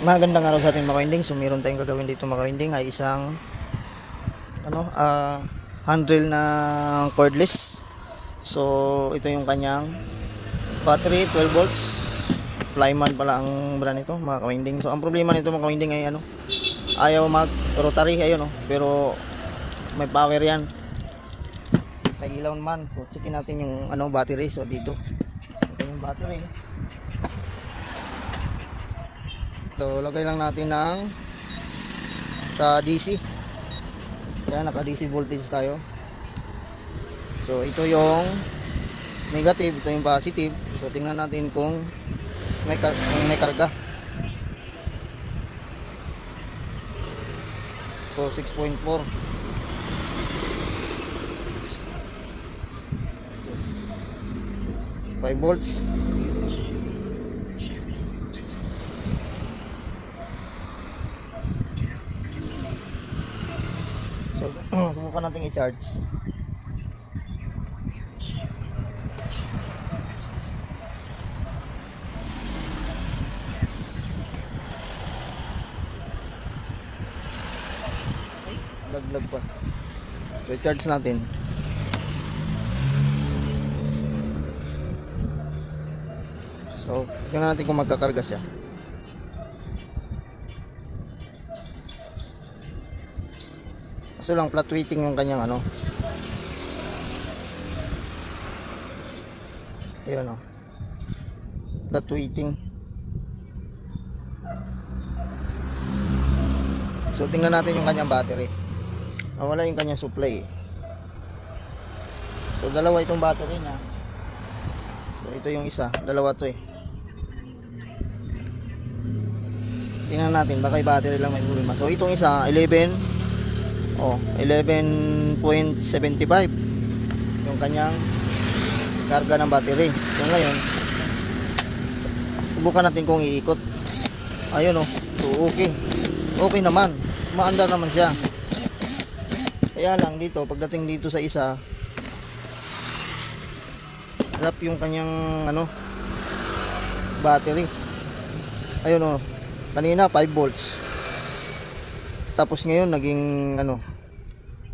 Magandang araw sa ating mga kawinding. So meron tayong gagawin dito mga kawinding ay isang handle na cordless. So ito yung kanyang battery, 12 volts. Flyman pala ang brand nito mga kawinding. So ang problema nito mga kawinding ay ayaw mag rotary pero may power yan. May ilaw naman. So checkin natin yung battery. So dito ito yung battery. So lagay lang natin ng sa DC. Kaya naka DC voltage tayo. So ito yung negative, ito yung positive. So tingnan natin kung may karga. So 6.4. 5 volts. So, subukan natin i-charge. Laglag pa. So, i-charge natin. So, tingnan natin kung magkakarga siya. Kaso lang flat weighting yung kanyang ayun flat weighting. So tingnan natin yung kanyang battery. Wala yung kanyang supply. So dalawa itong battery niya. So ito yung isa, dalawa to eh. Tingnan natin baka yung battery lang may problema. So itong isa 11.75 yung kanyang karga ng battery. So ngayon subukan natin kung iikot. Ayun so okay naman, maandar naman siya. Kaya lang dito pagdating dito sa isa drop yung kanyang battery. Ayun kanina 5 volts. Tapos ngayon naging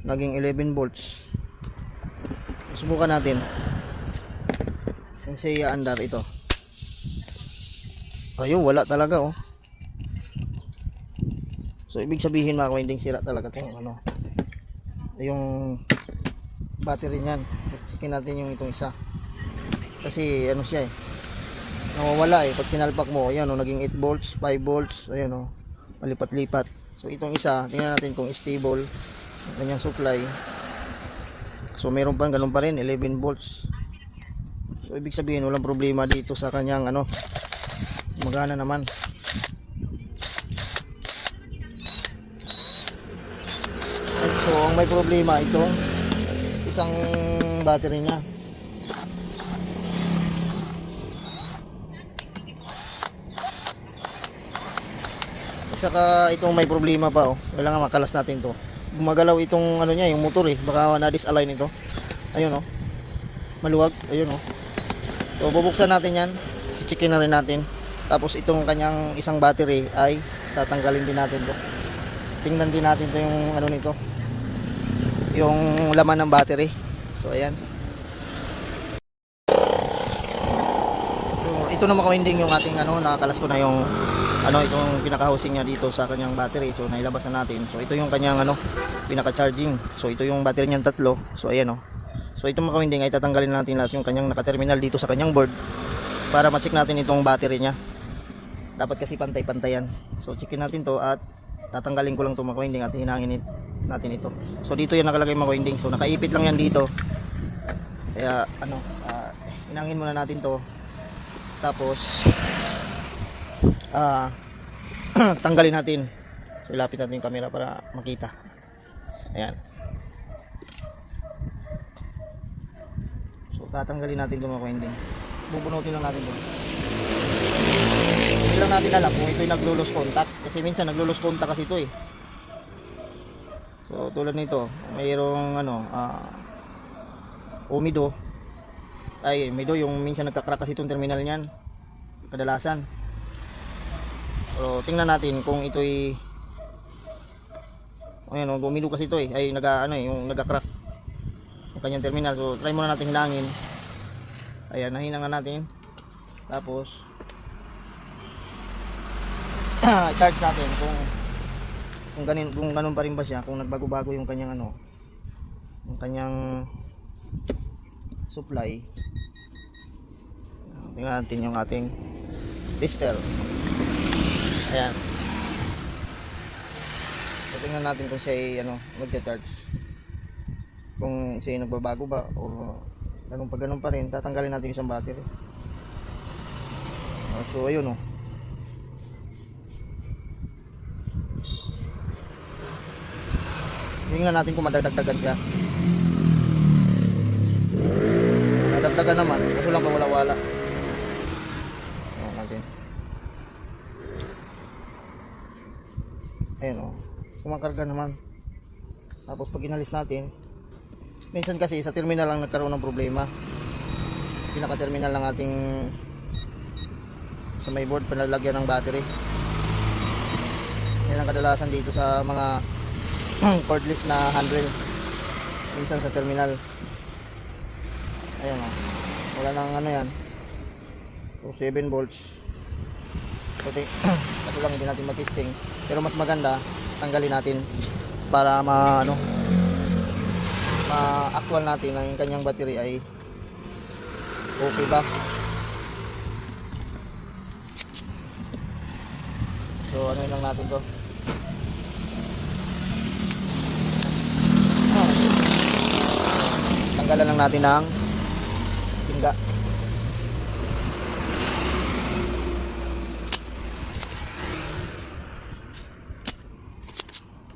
11 volts. Subukan natin kung siya andar ito. Ayun, wala talaga So ibig sabihin mga kawinding sira talaga tong yung battery niyan. Checkin natin yung itong isa. Kasi siya nawawala pag sinalpak mo. Ayan naging 8 volts, 5 volts. Ayan malipat-lipat. So itong isa, tingnan natin kung stable ang kanyang supply. So meron pa ganun pa rin 11 volts. So ibig sabihin walang problema dito sa kanyang magana naman. So ang may problema itong isang battery niya. Saka itong may problema pa kailangan makalas natin to. Gumagalaw itong niya, yung motor baka na-disalign ito. Ayun maluwag, ayun So bubuksan natin yan, si-checkin na rin natin. Tapos itong kanyang isang battery ay tatanggalin din natin to. Tingnan din natin to yung nito. Yung laman ng battery. So ayan. So ito na mga kawinding yung ating nakalas ko na yung itong pinaka-housing niya dito sa kanyang battery. So nailabas na natin. So ito yung kanyang pinaka-charging. So ito yung battery niyang tatlo. So ayan So itong mga kawinding ay tatanggalin natin lahat yung kanyang naka-terminal dito sa kanyang board para ma-check natin itong battery niya. Dapat kasi pantay-pantayan. So checkin natin to at tatanggalin ko lang itong mga kawinding at hinangin natin ito. So dito yan nakalagay mga kawinding. So nakaipit lang yan dito. Kaya hinangin muna natin to. Tapos tanggalin natin. So ilapit natin yung camera para makita. Ayan. So tatanggalin natin itong mga kawinding. Bubunutin lang natin ito. Hindi lang natin alam kung ito'y naglo-lose contact. Kasi minsan naglo-lose contact kasi ito So tulad nito, mayroong umido. Umido yung minsan nagka-crack kasi itong terminal niyan. Kadalasan. Pero tingnan natin kung ito'y ayan o, bumilo kasi ito ay yung nagka-crack yung kanyang terminal. So try muna natin hinangin. Ayan, nahinang na natin. Tapos charge natin kung ganun pa rin ba siya, kung nagbago-bago yung kanyang yung kanyang supply. Tingnan natin yung ating tester. Ayan. So, tingnan natin kung siya ay nagcha-charge. Kung siya ay nagbabago ba o ganun pa rin, tatanggalin natin yung isang battery. So ayun o. Tingnan natin kung madagdagan siya. Nadagdagan naman, kaso lang wala-wala. Natin. Ayan o, kumakarga naman. Tapos pag inalis natin, minsan kasi sa terminal lang nagkaroon ng problema. Pinaka-terminal ng ating sa may board, panlalagyan ng battery. Yan ang kadalasan dito sa mga cordless na handrail. Minsan sa terminal. Ayan o, wala nang yan. So 7 volts. Kasi lang hindi natin matesting. Pero mas maganda tanggalin natin para ma-actual natin na yung kanyang battery ay okay ba. So ano lang natin to. Tanggalan lang natin ng tingga.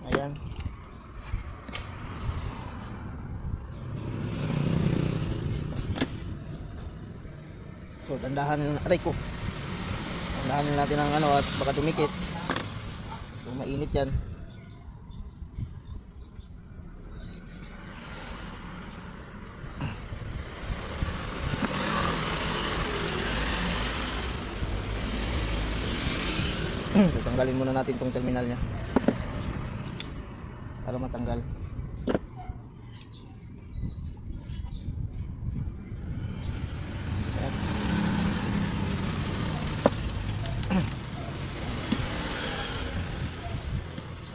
Ayan. So tandahan natin ang at baka dumikit. So mainit yan. So tanggalin muna natin tong terminal niya para matanggal.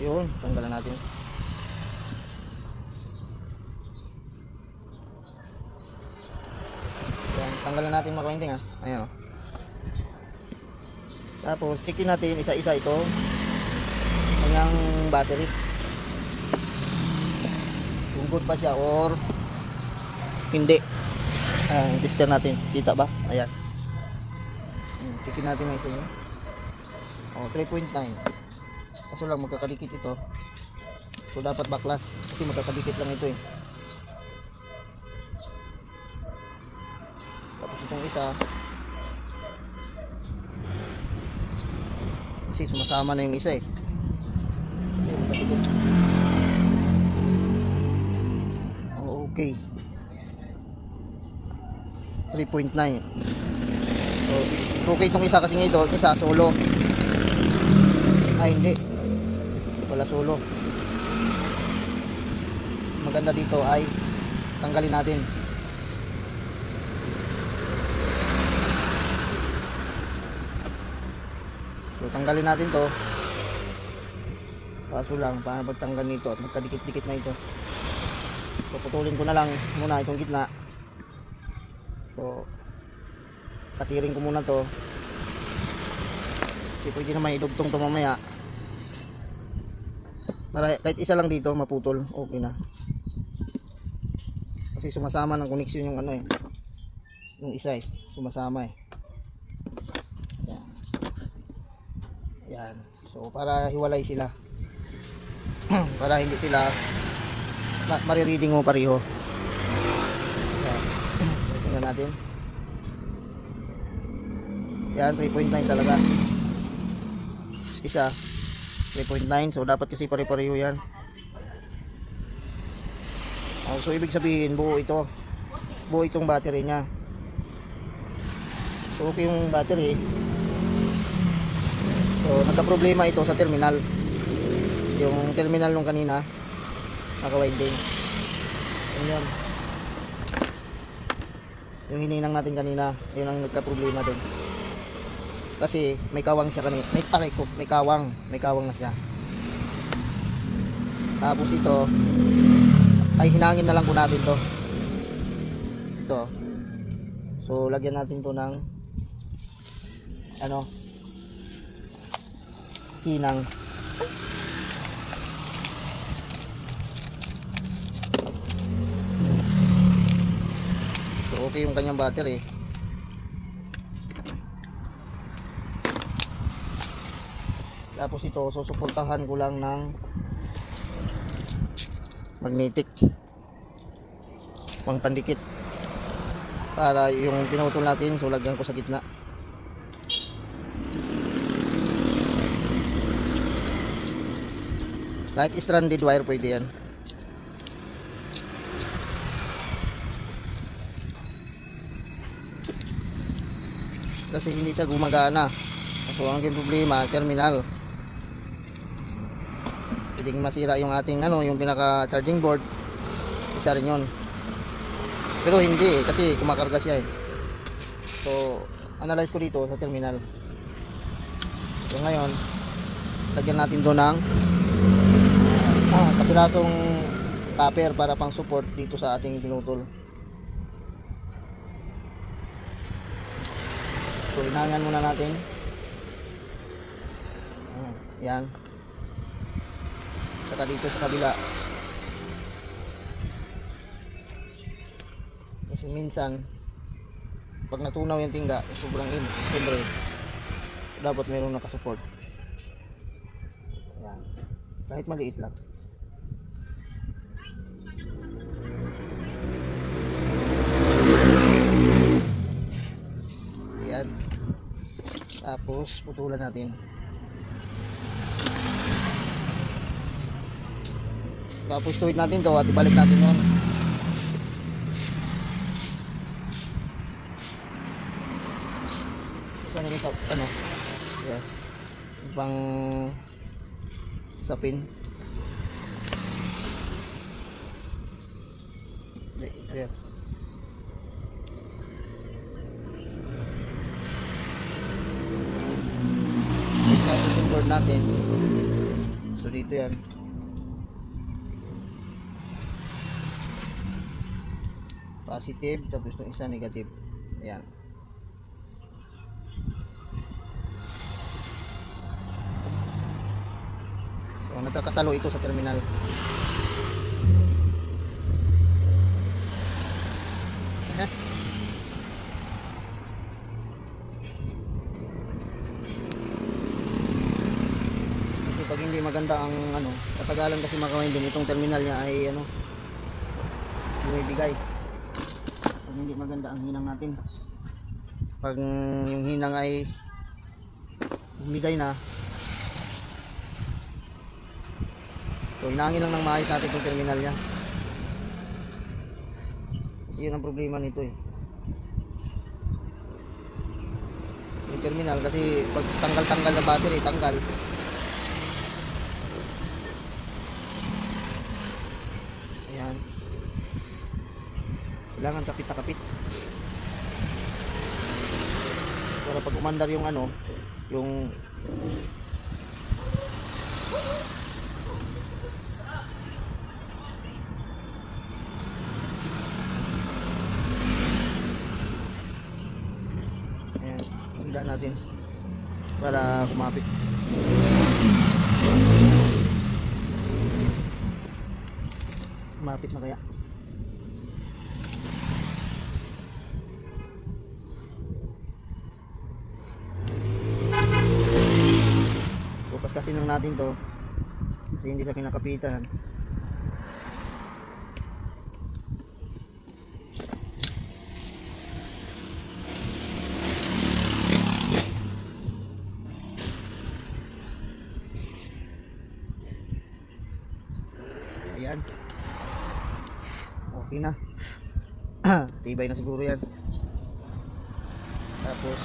Yun, tanggalan natin. Yan, tanggalan natin mga kainting Ayan o. Tapos checkin natin isa-isa ito kanyang battery kung good pa siya or hindi. Tester natin, kita ba? Ayan, checkin natin ang isa yun. 3.9. kaso lang magkakadikit ito, so dapat baklas kasi magkakadikit lang ito Tapos itong isa kasi sumasama na yung isa kasi magkadikit. Okay, 3.9. So okay itong isa kasi ito, isa solo. Hindi wala solo. Maganda dito ay tanggalin natin. So tanggalin natin to. Kaso lang para pagtanggal nito at magkadikit-dikit na ito, so putulin ko na lang muna itong gitna. So katirin ko muna to kasi pwede naman idugtong to mamaya. Para kahit isa lang dito maputol, okay na. Kasi sumasama ng connection yung yung isa sumasama Yan. Yan. So para hiwalay sila. Para hindi sila marireading mo pareho. Yan. Tingnan natin. Yan, 3.9 talaga. Isa 3.9, so dapat kasi pare-pareho yan. So ibig sabihin buo itong battery nya. So okay yung battery. So nagka-problema ito sa terminal. Yung terminal nung kanina naka-winding. Yun. Yung hininang natin kanina, yun ang nagka-problema doon. Kasi may kawang siya kanina. May kawang na siya. Tapos ito ay hinangin na lang po natin to. Ito. So lagyan natin to ng ano, hinang. So okay yung kanyang battery. Tapos ito susuportahan ko lang ng magnetic pang pandikit para yung pinutol natin, so lagyan ko sa gitna. Kahit stranded wire pwede yan. Kasi hindi siya gumagana. So ang problema, terminal. Pwedeng masira yung ating yung pinaka charging board. Isa rin yun. Pero hindi kasi kumakarga siya eh. So analyze ko dito sa terminal. So ngayon lagyan natin doon ng kapirasong copper para pang support dito sa ating pinutol. So inangan muna natin. Yan. Saka dito sa kabila. Kasi minsan pag natunaw yung tingga, sobrang init. Siyempre dapat mayroong nakasupport. Yan. Kahit maliit lang. Yan. Tapos putulan natin. Tapos tuwid natin to at ibalik natin yun. Saan yung sa yeah. Pang sapin. Yeah. Tapos yung board natin. So dito yan. Positive, tapos yung isa negative. Ayan. So nagkakatalo ito sa terminal. Kasi pag hindi maganda ang katagalan kasi makawinding, itong terminal niya ay bumibigay. Pag hindi maganda ang hinang natin, pag yung hinang ay bumigay na, so hinangin lang ng maayos natin itong terminal niya. Kasi yun ang problema nito eh, yung terminal. Kasi pag tanggal na battery, tanggal. Ayan, kailangan kapit na kapit para pag umandar yung yung ayan, handa natin para kumapit. Kumapit na kaya. Kasi nang natin to kasi hindi sa kinakapitan. Ayan, okay na. Tibay na siguro yan. Tapos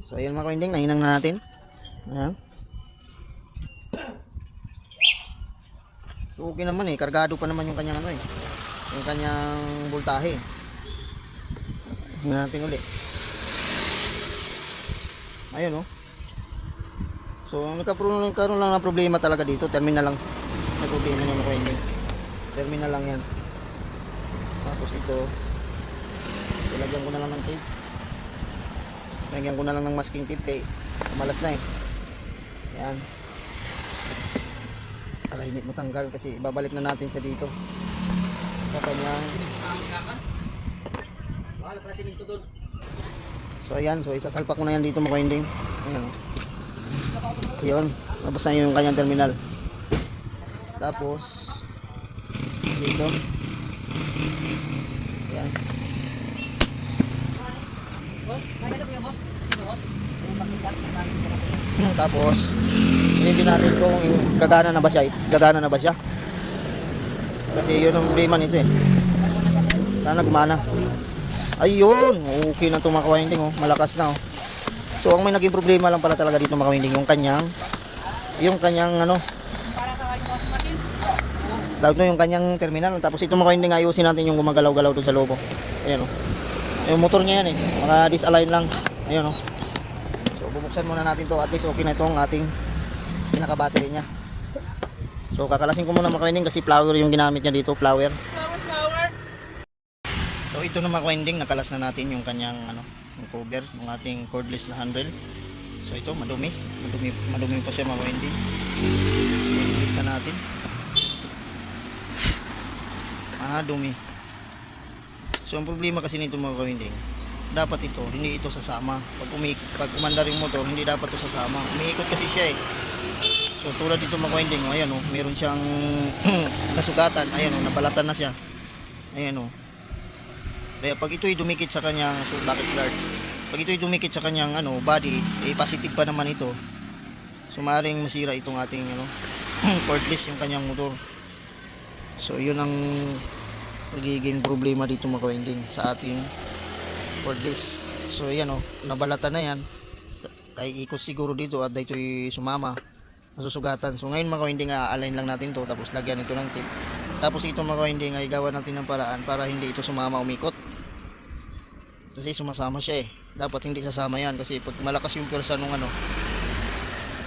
So ayan mga ka-winding, nahinang na natin. Ayan. So okay naman kargado pa naman yung kanyang yung kanyang voltahe. Tingnan natin ulit. Ayun So nagkaroon lang ng problema talaga dito, terminal lang. May problema niya mga ka-winding. Terminal lang yan. Tapos ito, ilagyan ko na lang ng tape. Lagyan ko na lang ng masking tape kay malas na Yan. Para hindi matanggal kasi babalik na natin siya dito sa kanyang So ayan, so isasalpak ko na yan dito mga ka-winding. Ayan Yun, labas na yung kanyang terminal. Tapos dito Ayan. Tapos hindi natin kung gagana na ba siya. Kasi yun ang problema nito Sana gumana. Ayun, okay na ito mga ka-winding malakas na So ang may naging problema lang pala talaga dito mga ka-winding, yung kanyang yung kanyang terminal. Tapos ito mga ka-winding, ayusin natin yung gumagalaw-galaw doon sa loob. Ayan yung motor niya yan mga disalign lang. Ayun So bubuksan muna natin to, at least okay na itong ating pinaka-battery niya. So kakalasin ko muna mga ka-winding kasi flower yung ginamit niya dito, flower. So ito na mga ka-winding, nakalas na natin yung kanyang yung cover ng ating cordless na handle. So ito madumi pa siya mga ka-winding. Ibigsa natin. Dumi. So ang problema kasi nito mga ka-winding, dapat hindi ito sasama. Pag umandar yung motor, hindi dapat ito sasama. Umiikot kasi siya So tulad dito mga ka-winding, ayan meron siyang nasugatan, ayan nabalatan na siya. Ayan Kaya pag ito'y dumikit sa kanyang bucket guard, pag ito'y dumikit sa kanyang body, positive pa naman ito. So maaaring masira itong ating cordless yung kanyang motor. So yun ang magiging problema dito mga ka-winding sa ating cordless. So yan nabalatan na yan. Kaya ikot siguro dito at ito'y sumama, masusugatan. So ngayon mga ka-winding, align lang natin to, tapos lagyan ito ng tape. Tapos ito mga ka-winding ay gawa natin ng paraan para hindi ito sumama, umikot. Kasi sumasama siya Dapat hindi sasama yan kasi pag malakas yung pwersa nung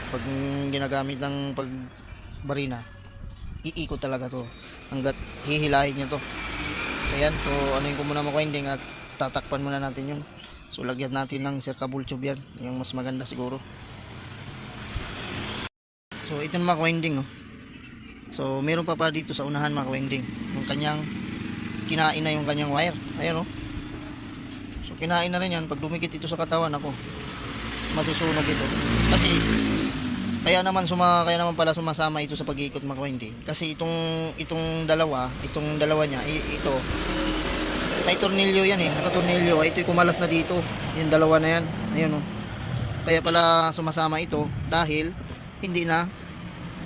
pag ginagamit ng pagbarina, iikot talaga to hanggat hihilahin niya to. Ayan, so ko muna mga ka-winding at tatakpan muna natin yun. So lagyan natin ng circable tube yan, yung mas maganda siguro. So ito na mga ka-winding So meron pa dito sa unahan mga ka-winding, yung kanyang kinain na yung kanyang wire. Ayan So kinain na rin yan. Pag dumikit ito sa katawan masusunog ito. Kasi kaya naman pala sumasama ito sa pag-iikot mga ka-winding. Kasi itong dalawa niya, ito may tornilyo yan nakatornilyo. Ito'y kumalas na dito, yung dalawa na yan. Ayun Kaya pala sumasama ito dahil hindi na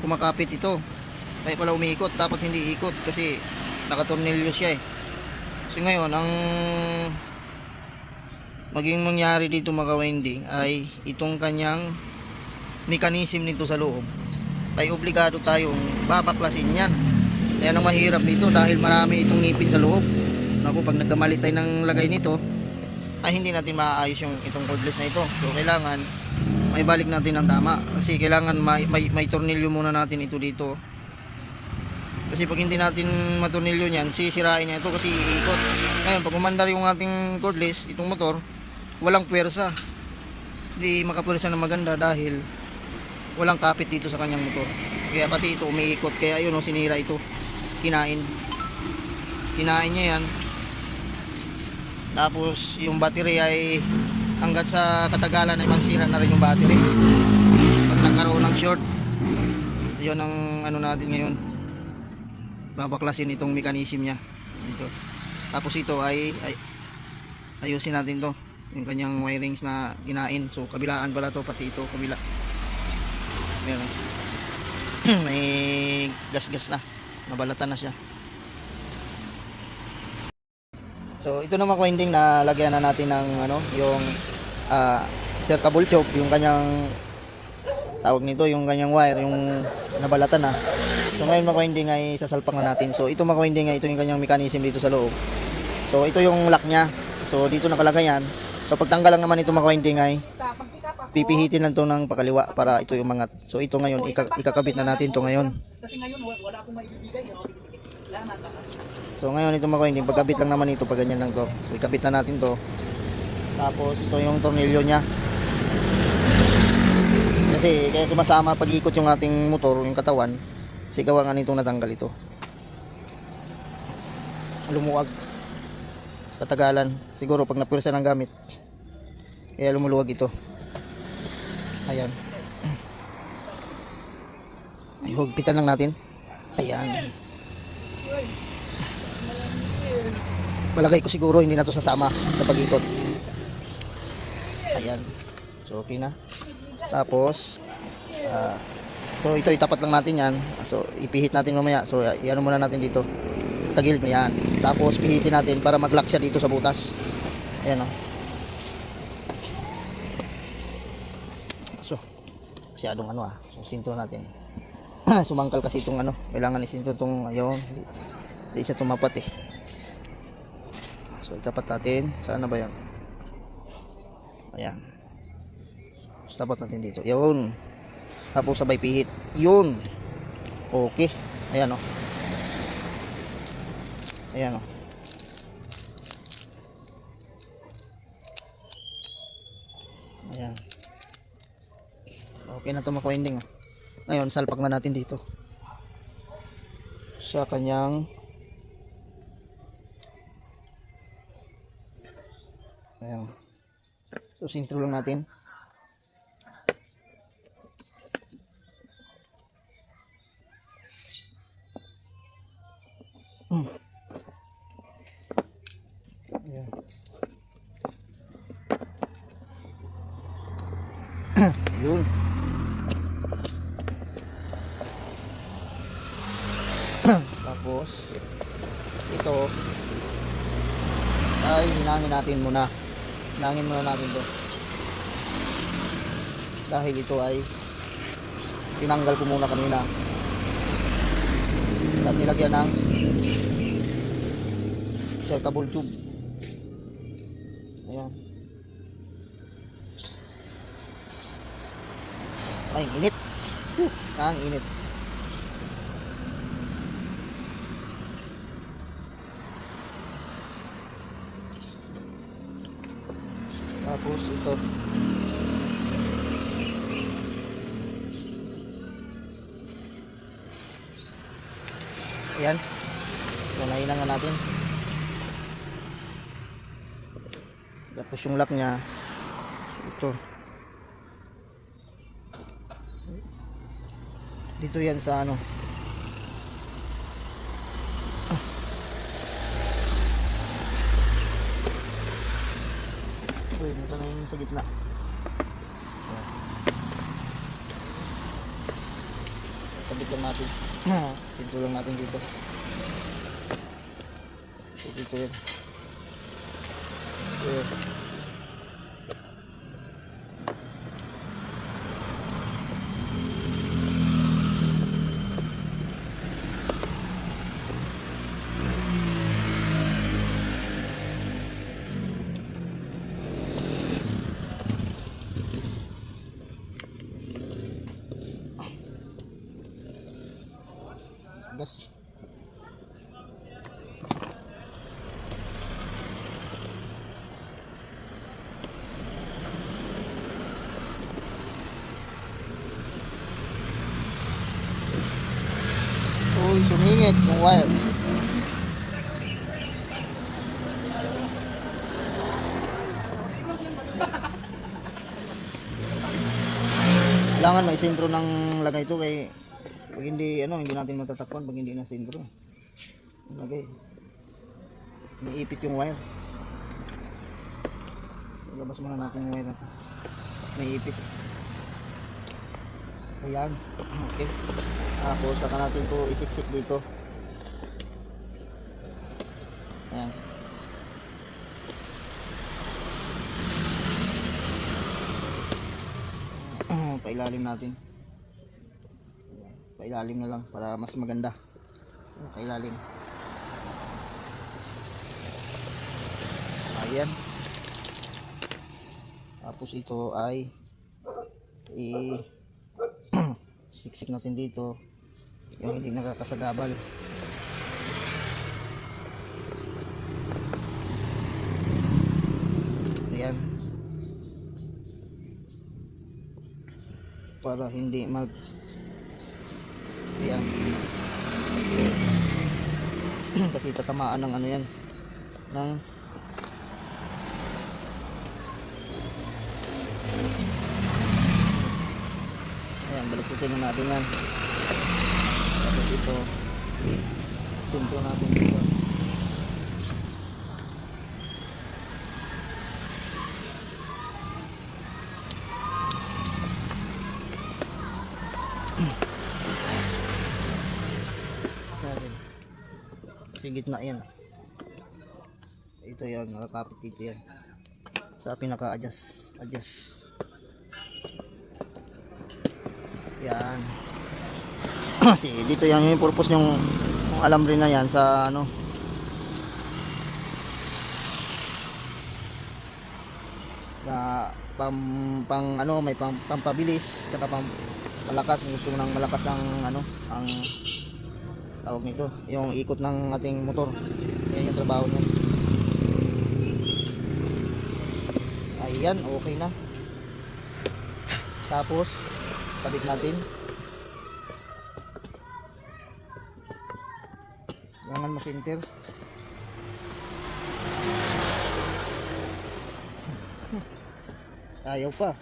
kumakapit ito. Kaya pala umiikot, dapat hindi ikot kasi nakatornilyo siya So ngayon ang maging mangyari dito mga ka-winding ay itong kanyang mechanism nito sa loob ay obligado tayong babaklasin yan. Kaya nang mahirap nito dahil marami itong ngipin sa loob. Naku, pag nagkamali tayo ng lagay nito ay hindi natin maaayos itong cordless na ito. So kailangan may balik natin ng tama kasi kailangan may tornilyo muna natin ito dito. Kasi pag hindi natin matornilyo niyan, sisirain niya ito kasi iikot. Ngayon pag umandar yung ating cordless, itong motor, walang puwersa. Hindi makapwersa na maganda dahil walang kapit dito sa kanyang motor. Kaya pati ito umiikot. Kaya yun sinira ito. Kinain niya yan. Tapos yung battery ay hanggat sa katagalan ay masira na rin yung battery. Pag nagkaroon ng short, yun ang natin ngayon. Babaklasin itong mechanism niya dito. Tapos ito ay ayusin natin to, yung kanyang wirings na ginain. So kabilaan pala to, pati ito kabila. Meron. May gas-gas na. Nabalatan na siya. So ito naman ka-winding na lagyan na natin ng yung circable tube, yung kanyang tawag nito, yung kanyang wire, yung nabalatan na. So ngayon mga ka-winding ay sasalpak na natin. So ito mga ka-winding ay ito yung kanyang mechanism dito sa loob. So ito yung lock niya. So dito nakalagay yan. So pagtanggal lang naman ito mga ka-winding ay pipihitin lang to ng pakaliwa para ito yung mangat. So ito ngayon ikakabit na natin to ngayon. Kasi ngayon wala akong maibibigay. So ngayon ito mga ka-winding, pagkabit lang naman ito, pag ganyan lang to. So ikabit na natin to. Tapos ito yung tornilyo niya. Kasi kaya sumasama pag ikot yung ating motor, yung katawan, kasi gawa nga nitong natanggal ito. Lumuwag sa katagalan, siguro pag napursa ng gamit, kaya lumuluwag ito. Ayan. Ay, hugpitan lang natin. Ayan. Palagay ko siguro hindi na to sasama sa pag-ikot. Ayan. So okay na. Tapos so ito itapat lang natin yan. So ipihit natin mamaya. So iano muna natin dito. Tagilid mo yan. Tapos pihitin natin para mag-lock siya dito sa butas. Ayan o. So masyadong ano So sintro natin. Sumangkal kasi itong ano. Kailangan isintro itong ayun. Hindi siya tumapat eh. So itapat natin. Saan na ba yan? Ayan. So tapat natin dito. Yun. Tapos sabay pihit. Yun. Okay. Ayan o. Ayan o. Ayan. Okay na ito mga ka-winding. Ngayon salpak na natin dito. Sa kanyang ayan. So sintro lang natin. Ayan. Yun. Tapos ito ay hinangin natin muna. Hinangin muna natin to. Dahil ito ay tinanggal ko muna kanina. At nilagyan ng circable tube. Ayan. Ay, init. Ang init. Tapos ito. Ayan. So nahinangan natin. Tapos yung lock niya. So ito. Dito yan sa ano. Uy, nasa na yung sa gitna. Ayan. Kabit lang natin. Sintro lang natin dito. Dito yan. Ayan. Gas. Uy, sumingit yung wire. Kailangan may sentro ng lagay ito kay pag hindi hindi natin matatakpan pag hindi na sentro. Lagay. Iniipit yung wire. Ilabas muna natin yung wire natin. Iniipit. Ayan. Okay. Tapos saka natin to isiksik dito. Ayan. pailalim natin. Pailalim na lang para mas maganda. Pailalim. Ayan. Tapos ito ay siksik natin dito yung hindi nakakasagabal. Ayan. Para hindi ayan. Kasi tatamaan ng ano yan ng ayan, balutin na natin yan. Tapos ito sintro natin dito. Natin sa gitna yan, ito yan, nakakapit dito yan sa pinaka-adjust yan. Kasi dito yan yung purpose yung alambre na yan sa ano, na pang ano, may pampabilis saka malakas, gusto ng malakas ang ano, ang tawag nito, yung ikot ng ating motor. Yan yung trabaho niyan. Ayan, okay na. Tapos kabit natin. Jangan ma-center. Ayaw pa.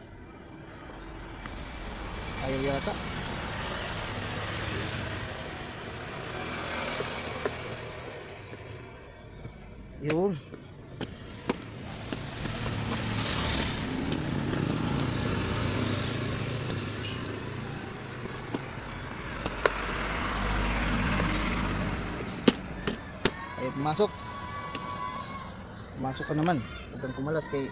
Ayaw yata. Yun. Ayaw pumasok. Pumasok ka naman. Huwag kang kumalas kay...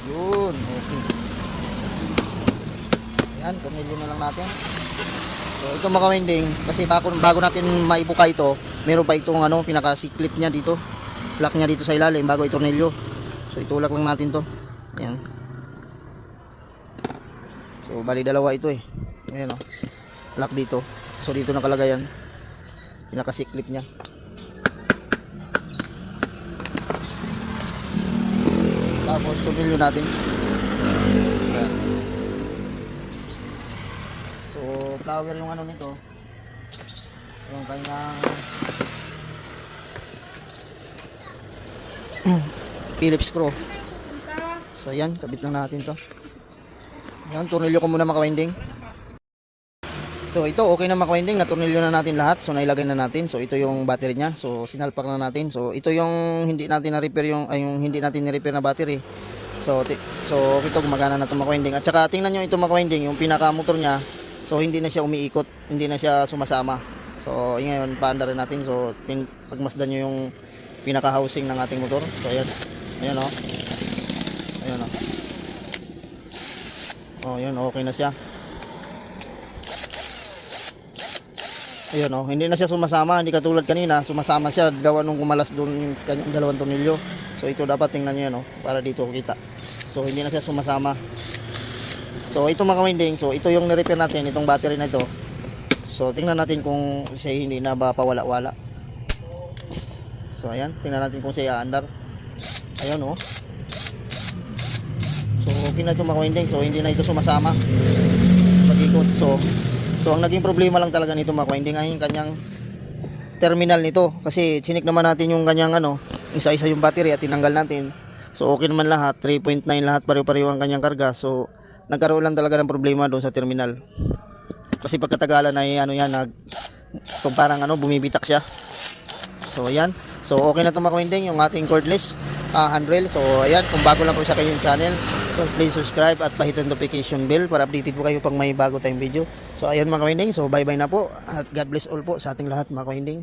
Yun. Okay. Ayan. Tornilyo na lang natin. So ito mga winding, kasi bago natin maibuka ito, meron pa itong ano, pinaka-clip niya dito. Lock niya dito sa ilalim bago itornilyo. So itulak lang natin to. Ayan. So bali dalawa ito eh. Ayan o. Lock dito. So dito nakalagay yan. Pinaka-clip niya. Tapos tornilyo natin. Ayan. Flower yung ano nito, yung kanyang Phillips screw. So ayan, kabit lang natin to. Ayan, tornilyo ko muna mga winding. So ito okay na mga winding, na tornilyo na natin lahat. So nailagay na natin. So ito yung battery niya. So sinalpak na natin. So ito yung hindi natin na-repair, yung hindi natin ni-repair na battery. So ito gumagana na ito mga winding. At saka tingnan nyo ito mga winding, yung pinaka motor niya. So hindi na siya umiikot, hindi na siya sumasama. So ngayon paanda rin natin. So pagmasdan nyo yung pinaka housing ng ating motor. So ayan. Ayan o. Ayan o. Oh, yun, okay na siya. Ayan o, hindi na siya sumasama. Hindi katulad kanina, sumasama siya gawa nung kumalas doon yung kanyang dalawang tornilyo. So ito dapat tingnan nyo yan o, para dito kita. So hindi na siya sumasama. So ito mga winding, so ito yung ni-repair natin, itong battery na ito. So tingnan natin kung siya hindi na ba pawala-wala. So ayan, tingnan natin kung siya aandar. Ayan o. So okay na ito mga winding, so hindi na ito sumasama pag-ikot. So ang naging problema lang talaga nito mga winding ay yung kanyang terminal nito. Kasi chinik naman natin yung kanyang ano, isa-isa yung battery at tinanggal natin. So okay naman lahat, 3.9 lahat, pareho-pareho ang kanyang karga. So nagkaroon lang talaga ng problema doon sa terminal. Kasi pagkatagalan ay ano yan, kung parang ano, bumibitak siya. So ayan. So okay na ito mga winding, yung ating cordless handrail. So ayan, kung bago lang po sa kanyang channel, so please subscribe at pahit ang notification bell para updated po kayo pag may bago tayong video. So ayan mga winding, so bye bye na po at God bless all po sa ating lahat mga winding.